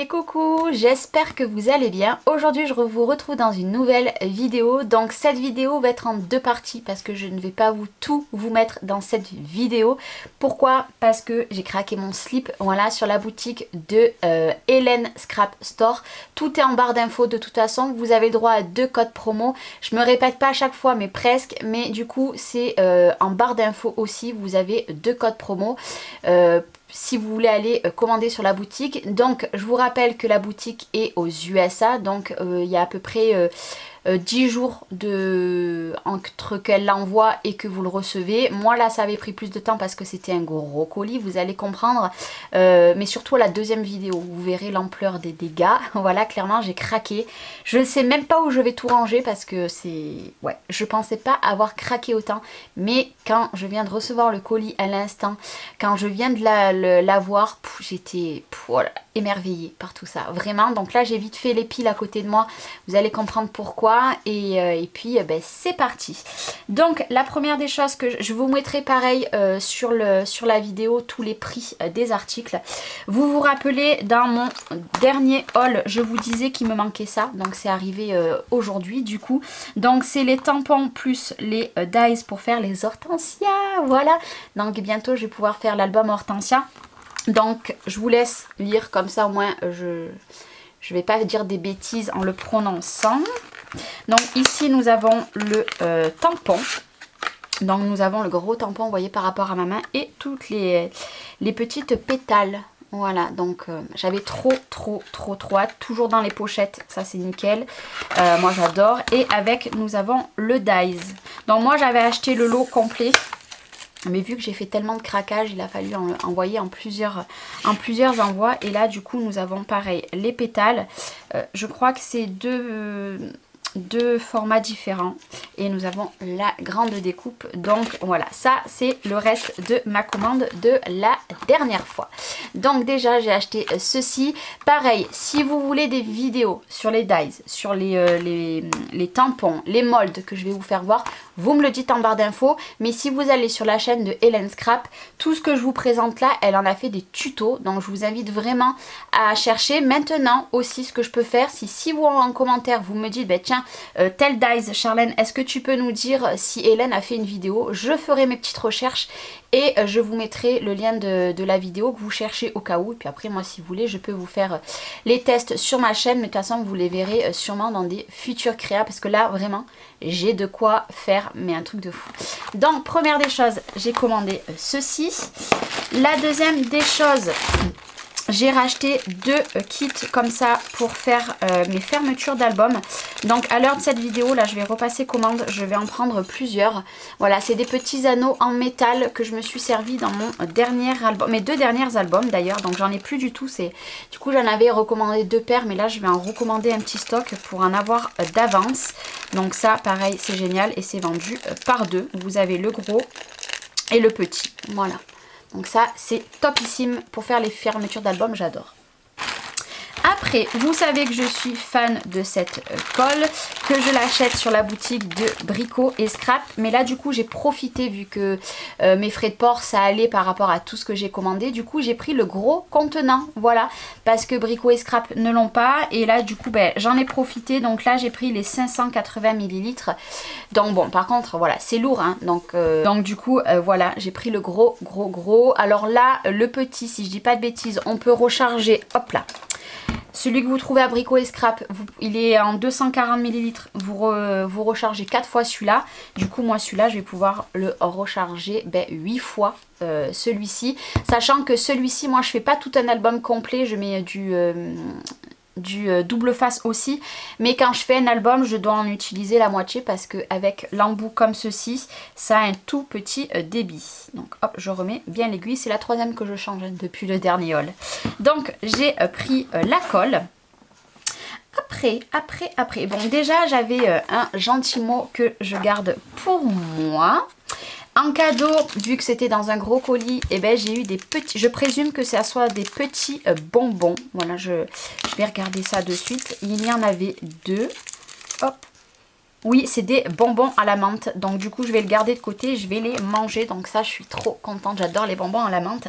Et coucou, j'espère que vous allez bien. Aujourd'hui je vous retrouve dans une nouvelle vidéo. Donc cette vidéo va être en deux parties parce que je ne vais pas tout vous mettre dans cette vidéo. Pourquoi? Parce que j'ai craqué mon slip, voilà, sur la boutique de Hélène Scrap Store. Tout est en barre d'infos de toute façon. Vous avez le droit à 2 codes promo. Je me répète pas à chaque fois mais presque. Mais du coup c'est en barre d'infos aussi. Vous avez 2 codes promo. Si vous voulez aller commander sur la boutique. Donc je vous rappelle que la boutique est aux USA, donc il y a à peu près 10 jours entre qu'elle l'envoie et que vous le recevez. Moi là ça avait pris plus de temps parce que c'était un gros colis, vous allez comprendre, mais surtout à la deuxième vidéo vous verrez l'ampleur des dégâts. Voilà, clairement j'ai craqué, je ne sais même pas où je vais tout ranger parce que c'est... ouais, je pensais pas avoir craqué autant, mais quand je viens de recevoir le colis à l'instant, quand je viens de l'avoir, j'étais voilà, émerveillée par tout ça, vraiment. Donc là j'ai vite fait les piles à côté de moi, vous allez comprendre pourquoi. Et puis ben, c'est parti. Donc la première des choses que je vous mettrai pareil sur la vidéo tous les prix des articles. Vous vous rappelez, dans mon dernier haul je vous disais qu'il me manquait ça, donc c'est arrivé aujourd'hui du coup. Donc c'est les tampons plus les dies pour faire les hortensias, voilà. Donc bientôt je vais pouvoir faire l'album hortensia. Donc je vous laisse lire comme ça, au moins je vais pas dire des bêtises en le prononçant. Donc ici nous avons le tampon. Donc nous avons le gros tampon, vous voyez, par rapport à ma main, et toutes les petites pétales. Voilà, donc j'avais trop hâte, toujours dans les pochettes, ça c'est nickel. Moi j'adore. Et avec nous avons le dies. Donc moi j'avais acheté le lot complet. Mais vu que j'ai fait tellement de craquage, il a fallu envoyer en plusieurs envois. Et là du coup nous avons pareil les pétales. Je crois que c'est deux formats différents. Et nous avons la grande découpe. Donc voilà, ça c'est le reste de ma commande de la dernière fois. Donc déjà j'ai acheté ceci. Pareil, si vous voulez des vidéos sur les dies, sur les tampons, les molds que je vais vous faire voir, vous me le dites en barre d'infos. Mais si vous allez sur la chaîne de Hélène Scrap, tout ce que je vous présente là, elle en a fait des tutos. Donc je vous invite vraiment à chercher. Maintenant aussi, ce que je peux faire, si vous en commentaire vous me dites, bah, tiens, tel dies Charlène, est-ce que tu peux nous dire si Hélène a fait une vidéo? Je ferai mes petites recherches et je vous mettrai le lien de la vidéo que vous cherchez au cas où. Et puis après moi si vous voulez je peux vous faire les tests sur ma chaîne. Mais de toute façon vous les verrez sûrement dans des futurs créas. Parce que là vraiment j'ai de quoi faire mais un truc de fou. Donc première des choses, j'ai commandé ceci. La deuxième des choses, j'ai racheté 2 kits comme ça pour faire mes fermetures d'album. Donc à l'heure de cette vidéo là je vais repasser commande, je vais en prendre plusieurs. Voilà, c'est des petits anneaux en métal que je me suis servi dans mon dernier album, mes 2 derniers albums d'ailleurs. Donc j'en ai plus du tout, du coup j'en avais recommandé 2 paires, mais là je vais en recommander un petit stock pour en avoir d'avance. Donc ça pareil c'est génial et c'est vendu par 2. Vous avez le gros et le petit, voilà. Donc ça c'est topissime pour faire les fermetures d'album, j'adore. Après, vous savez que je suis fan de cette colle, que je l'achète sur la boutique de Brico et Scrap. Mais là du coup j'ai profité, vu que mes frais de port ça allait par rapport à tout ce que j'ai commandé. Du coup j'ai pris le gros contenant, voilà, parce que Brico et Scrap ne l'ont pas. Et là du coup ben, j'en ai profité, donc là j'ai pris les 580 ml. Donc bon, par contre voilà c'est lourd hein. Donc du coup voilà, j'ai pris le gros. Alors là le petit, si je dis pas de bêtises, on peut recharger, hop là. Celui que vous trouvez à Brico et Scrap, il est en 240 ml, vous rechargez 4 fois celui-là. Du coup moi celui-là je vais pouvoir le recharger 8 fois celui-ci. Sachant que celui-ci, moi je fais pas tout un album complet, je mets du double face aussi, mais quand je fais un album je dois en utiliser la moitié parce que avec l'embout comme ceci ça a un tout petit débit. Donc hop, je remets bien l'aiguille, c'est la 3e que je change depuis le dernier haul. Donc j'ai pris la colle. Après, bon déjà j'avais un gentil mot que je garde pour moi. En cadeau, vu que c'était dans un gros colis, et ben j'ai eu des petits, je présume que ça soit des petits bonbons. Voilà, je vais regarder ça de suite. Il y en avait 2. Hop. Oui, c'est des bonbons à la menthe. Donc du coup, je vais le garder de côté. Je vais les manger. Donc ça, je suis trop contente. J'adore les bonbons à la menthe.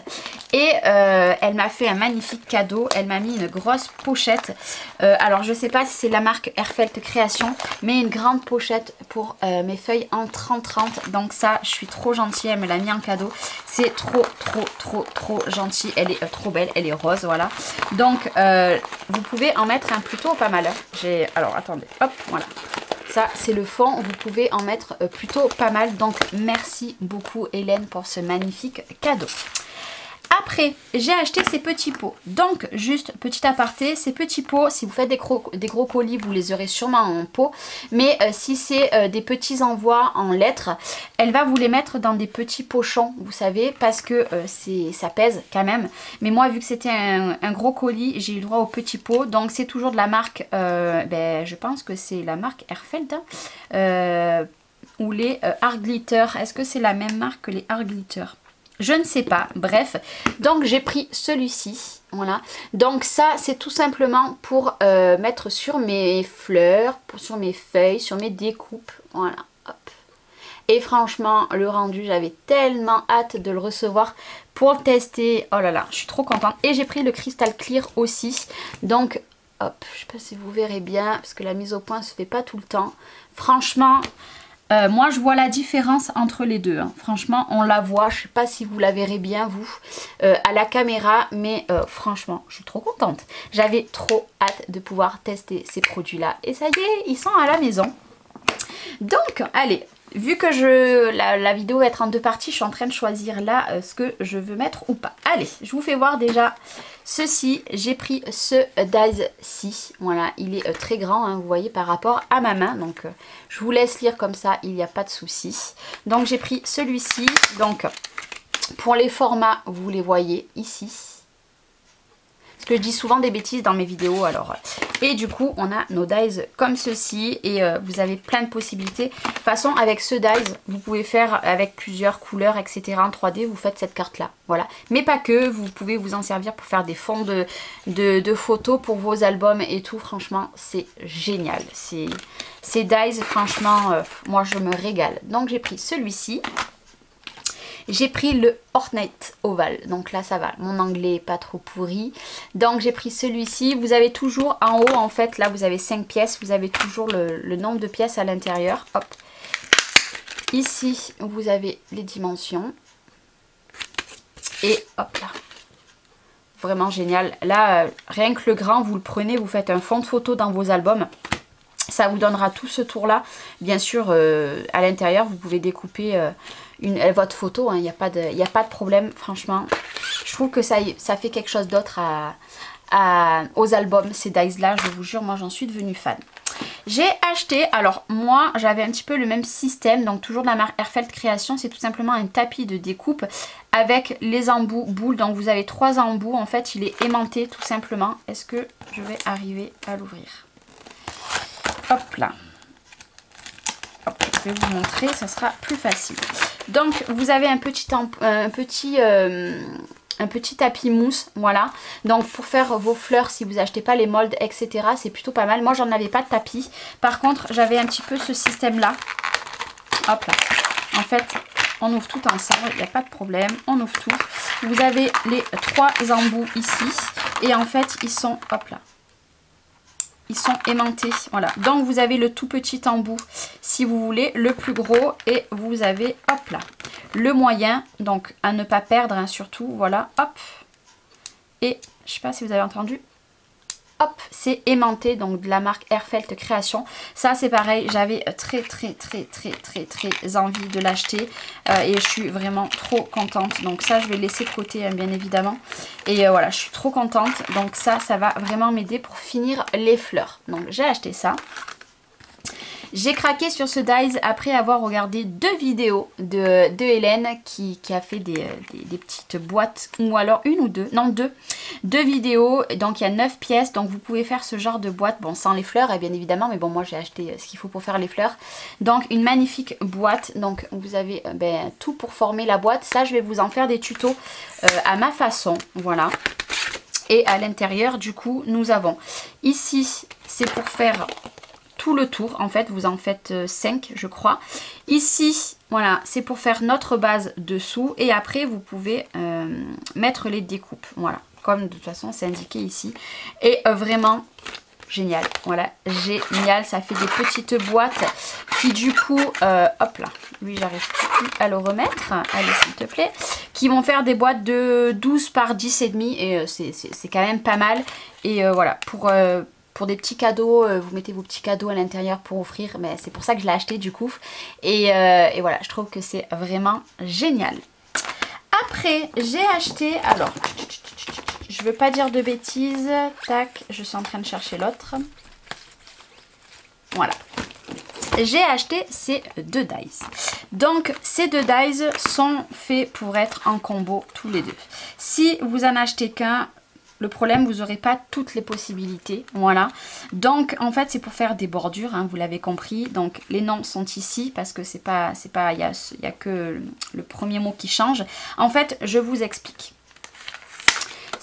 Et elle m'a fait un magnifique cadeau. Elle m'a mis une grosse pochette. Alors, je sais pas si c'est la marque Airfelt Création, mais une grande pochette pour mes feuilles en 30-30. Donc ça, je suis trop gentille. Elle me l'a mis en cadeau. C'est trop gentil. Elle est trop belle. Elle est rose, voilà. Donc, vous pouvez en mettre un plutôt pas mal. Alors, attendez. Hop, voilà. Ça, c'est le fond. Vous pouvez en mettre plutôt pas mal. Donc, merci beaucoup, Hélène, pour ce magnifique cadeau. Après, j'ai acheté ces petits pots. Donc, juste petit aparté, ces petits pots, si vous faites des gros colis, vous les aurez sûrement en pot. Mais si c'est des petits envois en lettres, elle va vous les mettre dans des petits pochons, vous savez, parce que ça pèse quand même. Mais moi, vu que c'était un gros colis, j'ai eu le droit aux petits pots. Donc, c'est toujours de la marque, je pense que c'est la marque Airfelt, ou les Art Glitter. Est-ce que c'est la même marque que les Art Glitter ? Je ne sais pas, bref. Donc j'ai pris celui-ci, voilà. Donc ça, c'est tout simplement pour mettre sur mes fleurs, sur mes feuilles, sur mes découpes, voilà, hop. Et franchement, le rendu, j'avais tellement hâte de le recevoir pour le tester. Oh là là, je suis trop contente. Et j'ai pris le Crystal Clear aussi. Donc, hop, je ne sais pas si vous verrez bien, parce que la mise au point se fait pas tout le temps. Franchement... moi je vois la différence entre les deux, hein. Franchement on la voit, je sais pas si vous la verrez bien vous à la caméra, mais franchement je suis trop contente. J'avais trop hâte de pouvoir tester ces produits là et ça y est, ils sont à la maison. Donc allez, vu que la vidéo va être en deux parties, je suis en train de choisir là ce que je veux mettre ou pas. Allez, je vous fais voir déjà ceci. J'ai pris ce dies-ci. Voilà, il est très grand, hein, vous voyez, par rapport à ma main. Donc, je vous laisse lire comme ça, il n'y a pas de souci. Donc, j'ai pris celui-ci. Donc, pour les formats, vous les voyez ici. Parce que je dis souvent des bêtises dans mes vidéos, alors... Et du coup, on a nos dies comme ceci. Et vous avez plein de possibilités. De toute façon, avec ce dies, vous pouvez faire avec plusieurs couleurs, etc. En 3D, vous faites cette carte-là. Voilà. Mais pas que, vous pouvez vous en servir pour faire des fonds de photos pour vos albums et tout. Franchement, c'est génial. Ces dies, franchement, moi, je me régale. Donc, j'ai pris celui-ci. J'ai pris le Ornate Oval, donc là ça va, mon anglais est pas trop pourri. Donc j'ai pris celui-ci, vous avez toujours en haut en fait, là vous avez 5 pièces, vous avez toujours le nombre de pièces à l'intérieur. Hop. Ici vous avez les dimensions. Et hop là. Vraiment génial. Là, rien que le grand, vous le prenez, vous faites un fond de photo dans vos albums. Ça vous donnera tout ce tour-là. Bien sûr, à l'intérieur, vous pouvez découper... votre photo, il n'y a pas de problème, franchement. Je trouve que ça fait quelque chose d'autre aux albums, ces dies là, je vous jure, moi j'en suis devenue fan. J'ai acheté, alors moi j'avais un petit peu le même système, donc toujours de la marque Airfelt Création, c'est tout simplement un tapis de découpe avec les embouts boules, donc vous avez 3 embouts, en fait il est aimanté tout simplement. Est-ce que je vais arriver à l'ouvrir? Hop là. Hop, je vais vous montrer, ça sera plus facile. Donc vous avez un petit tapis mousse, voilà. Donc pour faire vos fleurs, si vous achetez pas les moldes, etc., c'est plutôt pas mal. Moi j'en avais pas de tapis. Par contre j'avais un petit peu ce système là. Hop là. En fait on ouvre tout ensemble, il n'y a pas de problème. On ouvre tout. Vous avez les 3 embouts ici. Et en fait ils sont, hop là, ils sont aimantés, voilà. Donc vous avez le tout petit embout si vous voulez, le plus gros, et vous avez, hop là, le moyen, donc à ne pas perdre, hein, surtout, voilà, hop. Et je sais pas si vous avez entendu, hop, c'est aimanté, donc de la marque Airfelt Création. Ça c'est pareil, j'avais très envie de l'acheter et je suis vraiment trop contente. Donc ça je vais laisser de côté, hein, bien évidemment. Et voilà, je suis trop contente. Donc ça va vraiment m'aider pour finir les fleurs. Donc j'ai acheté ça. J'ai craqué sur ce dies après avoir regardé 2 vidéos de Hélène qui a fait des petites boîtes, ou alors une ou deux, non 2 vidéos. Donc il y a 9 pièces, donc vous pouvez faire ce genre de boîte, bon sans les fleurs bien évidemment, mais bon moi j'ai acheté ce qu'il faut pour faire les fleurs. Donc une magnifique boîte, donc vous avez tout pour former la boîte. Ça je vais vous en faire des tutos à ma façon, voilà. Et à l'intérieur du coup nous avons ici, c'est pour faire tout le tour. En fait, vous en faites 5, je crois. Ici, voilà, c'est pour faire notre base dessous. Et après, vous pouvez mettre les découpes. Voilà, comme de toute façon, c'est indiqué ici. Et vraiment... génial, voilà, génial, ça fait des petites boîtes qui du coup, hop là, lui j'arrive plus à le remettre, allez s'il te plaît, qui vont faire des boîtes de 12 par 10 et demi et c'est quand même pas mal. Et voilà, pour des petits cadeaux, vous mettez vos petits cadeaux à l'intérieur pour offrir, mais c'est pour ça que je l'ai acheté du coup. Et voilà, je trouve que c'est vraiment génial. Après, j'ai acheté, alors... je veux pas dire de bêtises. Tac, je suis en train de chercher l'autre. Voilà. J'ai acheté ces 2 dies. Donc, ces 2 dies sont faits pour être en combo tous les deux. Si vous en achetez qu'un, le problème, vous n'aurez pas toutes les possibilités. Voilà. Donc, en fait, c'est pour faire des bordures, hein, vous l'avez compris. Donc, les noms sont ici parce que il y a que le premier mot qui change. En fait, je vous explique.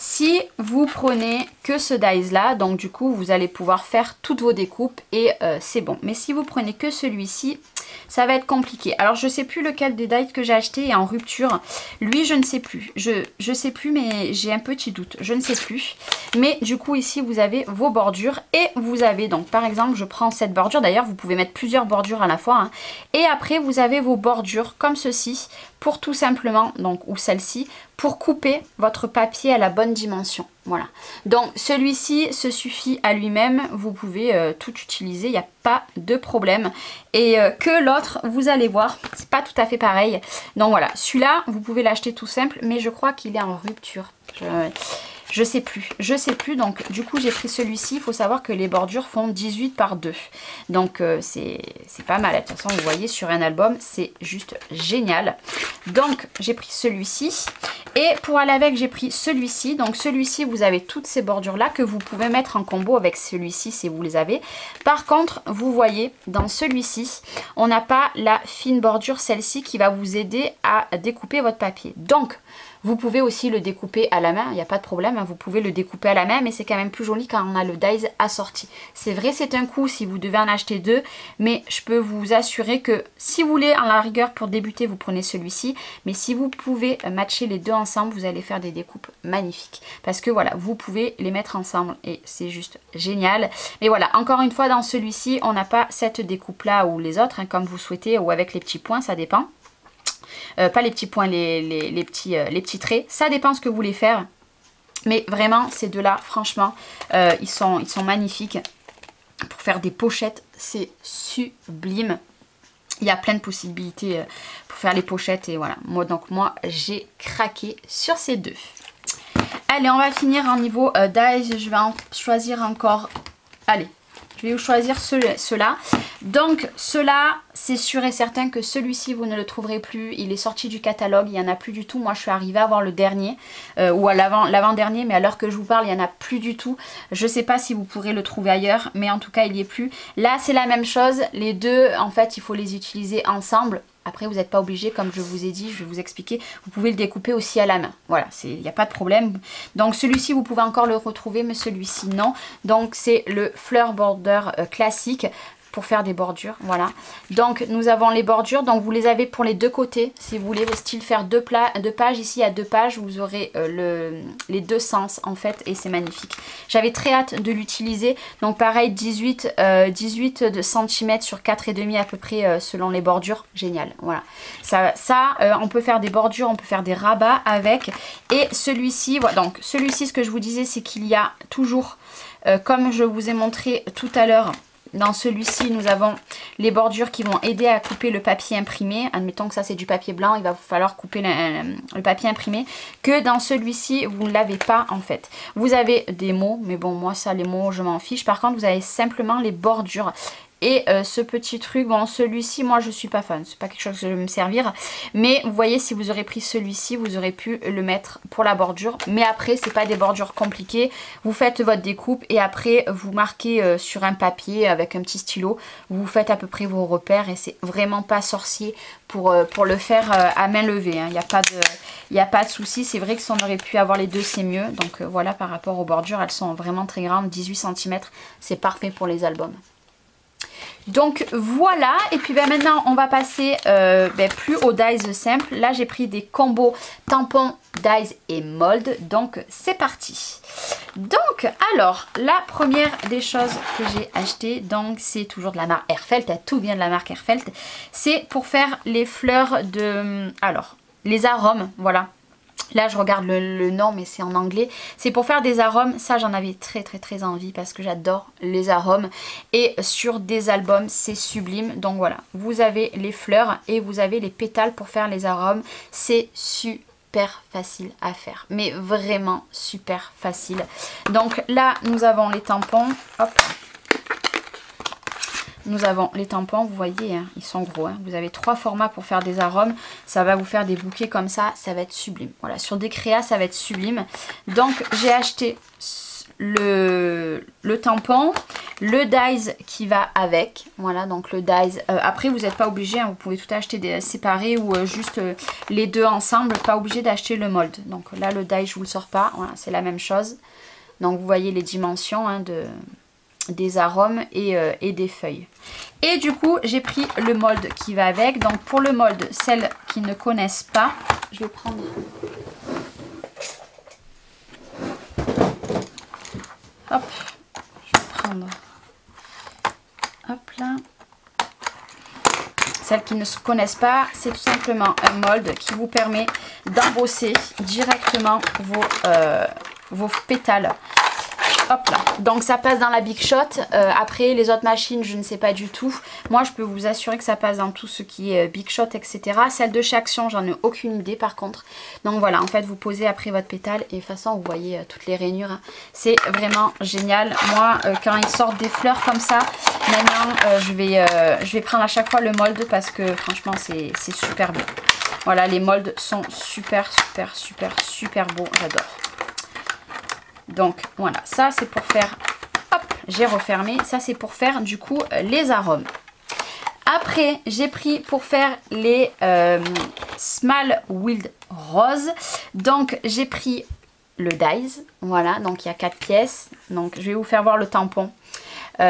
Si vous prenez que ce dies là, donc du coup vous allez pouvoir faire toutes vos découpes et c'est bon. Mais si vous prenez que celui-ci, ça va être compliqué. Alors je sais plus lequel des dies que j'ai acheté est en rupture. Lui je ne sais plus. Je sais plus mais j'ai un petit doute. Je ne sais plus. Mais du coup ici vous avez vos bordures et vous avez donc par exemple je prends cette bordure. D'ailleurs vous pouvez mettre plusieurs bordures à la fois. Hein. Et après vous avez vos bordures comme ceci pour tout simplement, donc ou celle-ci, pour couper votre papier à la bonne dimension. Voilà. Donc celui-ci se suffit à lui-même, vous pouvez tout utiliser, il n'y a pas de problème. Et que l'autre, vous allez voir, c'est pas tout à fait pareil. Donc voilà, celui-là, vous pouvez l'acheter tout simple, mais je crois qu'il est en rupture. Je sais plus, donc du coup j'ai pris celui-ci. Il faut savoir que les bordures font 18 par 2. Donc c'est pas mal. De toute façon, vous voyez sur un album, c'est juste génial. Donc j'ai pris celui-ci. Et pour aller avec, j'ai pris celui-ci. Donc celui-ci, vous avez toutes ces bordures-là que vous pouvez mettre en combo avec celui-ci si vous les avez. Par contre, vous voyez, dans celui-ci, on n'a pas la fine bordure, celle-ci, qui va vous aider à découper votre papier. Donc, vous pouvez aussi le découper à la main, il n'y a pas de problème, hein, vous pouvez le découper à la main, mais c'est quand même plus joli quand on a le dies assorti. C'est vrai, c'est un coût si vous devez en acheter 2, mais je peux vous assurer que si vous voulez, en la rigueur, pour débuter, vous prenez celui-ci, mais si vous pouvez matcher les deux ensemble, vous allez faire des découpes magnifiques. Parce que voilà, vous pouvez les mettre ensemble et c'est juste génial. Mais voilà, encore une fois, dans celui-ci, on n'a pas cette découpe-là ou les autres, hein, comme vous souhaitez, ou avec les petits points, ça dépend. Pas les petits points, les petits traits. Ça dépend ce que vous voulez faire. Mais vraiment, ces deux-là, franchement, ils sont magnifiques. Pour faire des pochettes, c'est sublime. Il y a plein de possibilités pour faire les pochettes. Et voilà, moi j'ai craqué sur ces deux. Allez, on va finir en niveau dies. Je vais en choisir encore. Allez, je vais vous choisir ceux-là. Donc ceux-là, c'est sûr et certain que celui-ci, vous ne le trouverez plus. Il est sorti du catalogue, il n'y en a plus du tout. Moi, je suis arrivée à avoir le dernier, ou à l'avant-dernier, mais à l'heure que je vous parle, il n'y en a plus du tout. Je ne sais pas si vous pourrez le trouver ailleurs, mais en tout cas, il n'y est plus. Là, c'est la même chose. Les deux, en fait, il faut les utiliser ensemble. Après, vous n'êtes pas obligé, comme je vous ai dit, je vais vous expliquer. Vous pouvez le découper aussi à la main. Voilà, il n'y a pas de problème. Donc, celui-ci, vous pouvez encore le retrouver, mais celui-ci, non. Donc, c'est le Fleur Border classique pour faire des bordures, voilà. Donc, nous avons les bordures. Donc, vous les avez pour les deux côtés. Si vous voulez, style faire deux pages. Ici, il y a 2 pages. Vous aurez les deux sens, en fait, et c'est magnifique. J'avais très hâte de l'utiliser. Donc, pareil, 18 cm sur 4,5 à peu près, selon les bordures. Génial, voilà. On peut faire des bordures, on peut faire des rabats avec. Et celui-ci, voilà. Donc, celui-ci, ce que je vous disais, c'est qu'il y a toujours, comme je vous ai montré tout à l'heure, dans celui-ci, nous avons les bordures qui vont aider à couper le papier imprimé. Admettons que ça, c'est du papier blanc. Il va vous falloir couper le papier imprimé. Que dans celui-ci, vous ne l'avez pas, en fait. Vous avez des mots. Mais bon, moi, ça, les mots, je m'en fiche. Par contre, vous avez simplement les bordures. Et ce petit truc, bon, celui-ci, moi, je suis pas fan. C'est pas quelque chose que je vais me servir. Mais vous voyez, si vous aurez pris celui-ci, vous aurez pu le mettre pour la bordure. Mais après, c'est pas des bordures compliquées. Vous faites votre découpe et après, vous marquez sur un papier avec un petit stylo. Vous faites à peu près vos repères et c'est vraiment pas sorcier pour le faire à main levée. Hein. Il n'y a pas de souci. C'est vrai que si on aurait pu avoir les deux, c'est mieux. Donc voilà, par rapport aux bordures, elles sont vraiment très grandes. 18 cm, c'est parfait pour les albums. Donc voilà, et puis ben, maintenant on va passer plus aux dies simples. Là j'ai pris des combos tampons, dies et mold, donc c'est parti. Donc alors la première des choses que j'ai acheté, donc c'est toujours de la marque Airfelt, tout vient de la marque Airfelt. C'est pour faire les fleurs de, alors les arômes, voilà. Là je regarde le nom mais c'est en anglais. C'est pour faire des arômes. Ça j'en avais très envie parce que j'adore les arômes. Et sur des albums c'est sublime. Donc voilà, vous avez les fleurs et vous avez les pétales pour faire les arômes. C'est super facile à faire. Mais vraiment super facile. Donc là nous avons les tampons. Hop. Nous avons les tampons, vous voyez, hein, ils sont gros. Hein. Vous avez 3 formats pour faire des arômes. Ça va vous faire des bouquets comme ça va être sublime. Voilà, sur des créas, ça va être sublime. Donc, j'ai acheté le tampon, le dies qui va avec. Voilà, donc le dies. Après, vous n'êtes pas obligé, hein, vous pouvez tout acheter séparés ou juste les deux ensemble. Pas obligé d'acheter le mold. Donc là, le dies, je vous le sors pas. Voilà, c'est la même chose. Donc, vous voyez les dimensions hein, des arômes et des feuilles. Et du coup j'ai pris le mold qui va avec. Donc pour le mold, celles qui ne connaissent pas, je vais prendre hop, je vais prendre hop là. Celles qui ne se connaissent pas, c'est tout simplement un mold qui vous permet d'embosser directement vos pétales. Hop là. Donc ça passe dans la Big Shot. Après les autres machines je ne sais pas du tout. Moi je peux vous assurer que ça passe dans tout ce qui est Big Shot etc. Celle de chez Action j'en ai aucune idée par contre. Donc voilà, en fait vous posez après votre pétale et de toute façon vous voyez toutes les rainures. Hein. C'est vraiment génial. Moi quand ils sortent des fleurs comme ça, maintenant je vais prendre à chaque fois le mold parce que franchement c'est super beau. Voilà, les molds sont super beaux, j'adore. Donc voilà, ça c'est pour faire, hop, j'ai refermé, ça c'est pour faire du coup les arômes. Après j'ai pris pour faire les Small Wild Rose, donc j'ai pris le dies, voilà, donc il y a 4 pièces, donc je vais vous faire voir le tampon.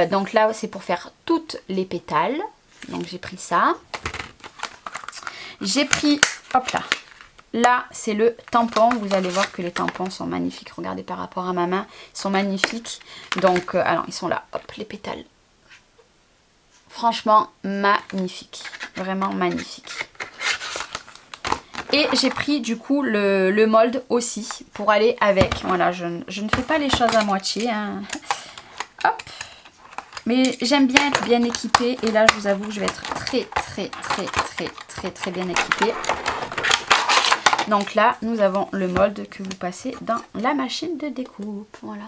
Donc là c'est pour faire toutes les pétales, donc j'ai pris ça. J'ai pris, hop là. Là, c'est le tampon. Vous allez voir que les tampons sont magnifiques. Regardez par rapport à ma main. Ils sont magnifiques. Donc, alors, ils sont là. Hop, les pétales. Franchement, magnifique. Vraiment magnifique. Et j'ai pris, du coup, le mold aussi pour aller avec. Voilà, je ne fais pas les choses à moitié. Hein. Hop. Mais j'aime bien être bien équipée. Et là, je vous avoue, je vais être très bien équipée. Donc là, nous avons le mold que vous passez dans la machine de découpe. Voilà.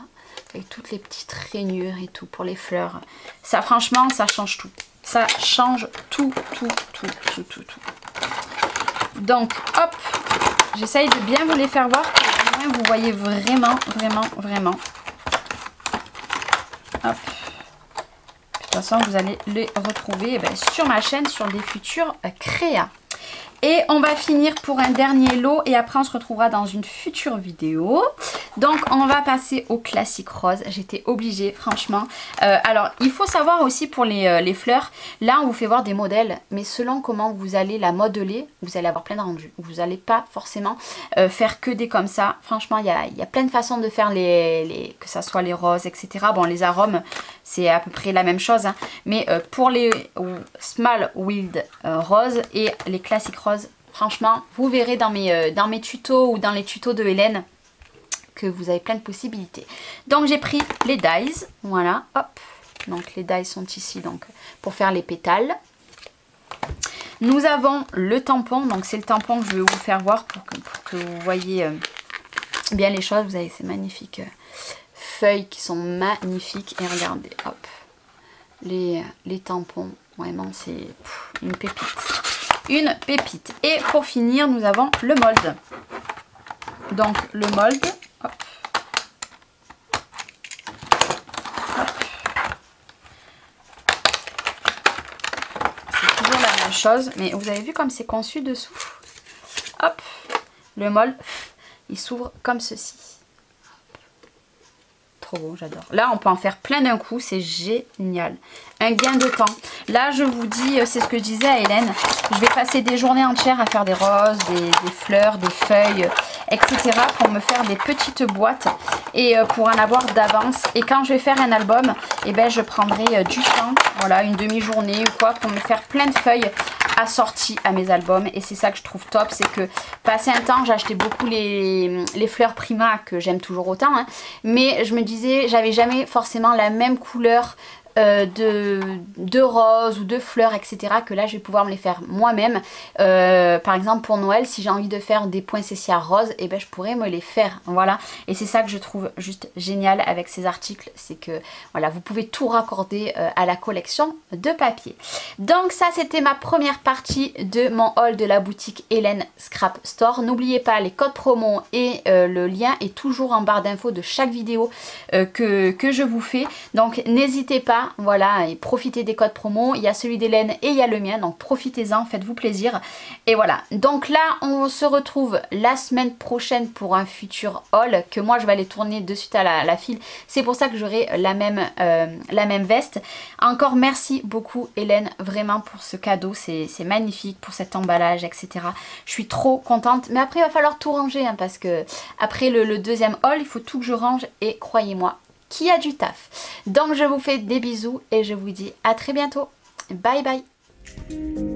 Avec toutes les petites rainures et tout pour les fleurs. Ça, franchement, ça change tout. Ça change tout. Donc, hop. J'essaye de bien vous les faire voir. Pour que vous voyez vraiment. Hop. De toute façon, vous allez les retrouver sur ma chaîne, sur des futurs créas. Et on va finir pour un dernier lot et après on se retrouvera dans une future vidéo. Donc on va passer au classique rose. J'étais obligée franchement. Alors il faut savoir aussi pour les fleurs, là on vous fait voir des modèles. Mais selon comment vous allez la modeler, vous allez avoir plein de rendus. Vous n'allez pas forcément faire que des comme ça. Franchement il y a plein de façons de faire que ça soit les roses etc. Bon les arômes c'est à peu près la même chose. Hein. Mais pour les Small Wild Rose et les classiques roses, franchement, vous verrez dans mes tutos ou dans les tutos de Hélène que vous avez plein de possibilités. Donc j'ai pris les dies, voilà, hop. Donc les dies sont ici donc pour faire les pétales. Nous avons le tampon, donc c'est le tampon que je vais vous faire voir pour que vous voyez bien les choses. Vous avez ces magnifiques feuilles qui sont magnifiques et regardez, hop, les tampons, vraiment c'est une pépite. Une pépite. Et pour finir, nous avons le mold. Donc le mold, hop. Hop. C'est toujours la même chose, mais vous avez vu comme c'est conçu dessous. Hop, le mold, il s'ouvre comme ceci. trop beau, j'adore. Là, on peut en faire plein d'un coup, c'est génial. Un gain de temps. Là, je vous dis, c'est ce que je disais à Hélène, je vais passer des journées entières à faire des roses, des fleurs, des feuilles, etc. pour me faire des petites boîtes et pour en avoir d'avance. Et quand je vais faire un album, eh ben, je prendrai du temps, voilà, une demi-journée ou quoi, pour me faire plein de feuilles assorties à mes albums. Et c'est ça que je trouve top, c'est que passé un temps, j'achetais beaucoup les fleurs Prima, que j'aime toujours autant, hein, mais je me disais, j'avais jamais forcément la même couleur de roses ou de fleurs, etc. que là je vais pouvoir me les faire moi-même. Par exemple pour Noël, si j'ai envie de faire des poinsettias roses, et ben je pourrais me les faire, voilà. Et c'est ça que je trouve juste génial avec ces articles, c'est que voilà, vous pouvez tout raccorder à la collection de papier. Donc ça, c'était ma première partie de mon haul de la boutique Hélène Scrap Store. N'oubliez pas, les codes promo et le lien est toujours en barre d'infos de chaque vidéo que je vous fais, donc n'hésitez pas. Voilà, et profitez des codes promo. Il y a celui d'Hélène et il y a le mien, donc profitez-en, faites-vous plaisir. Et voilà, donc là on se retrouve la semaine prochaine pour un futur haul que moi je vais aller tourner de suite à la file. C'est pour ça que j'aurai la même veste. Encore merci beaucoup Hélène, vraiment pour ce cadeau, c'est magnifique, pour cet emballage, etc. Je suis trop contente, mais après il va falloir tout ranger, hein, parce que après le deuxième haul, il faut tout que je range et croyez-moi, qui a du taf. Donc je vous fais des bisous et je vous dis à très bientôt. Bye bye.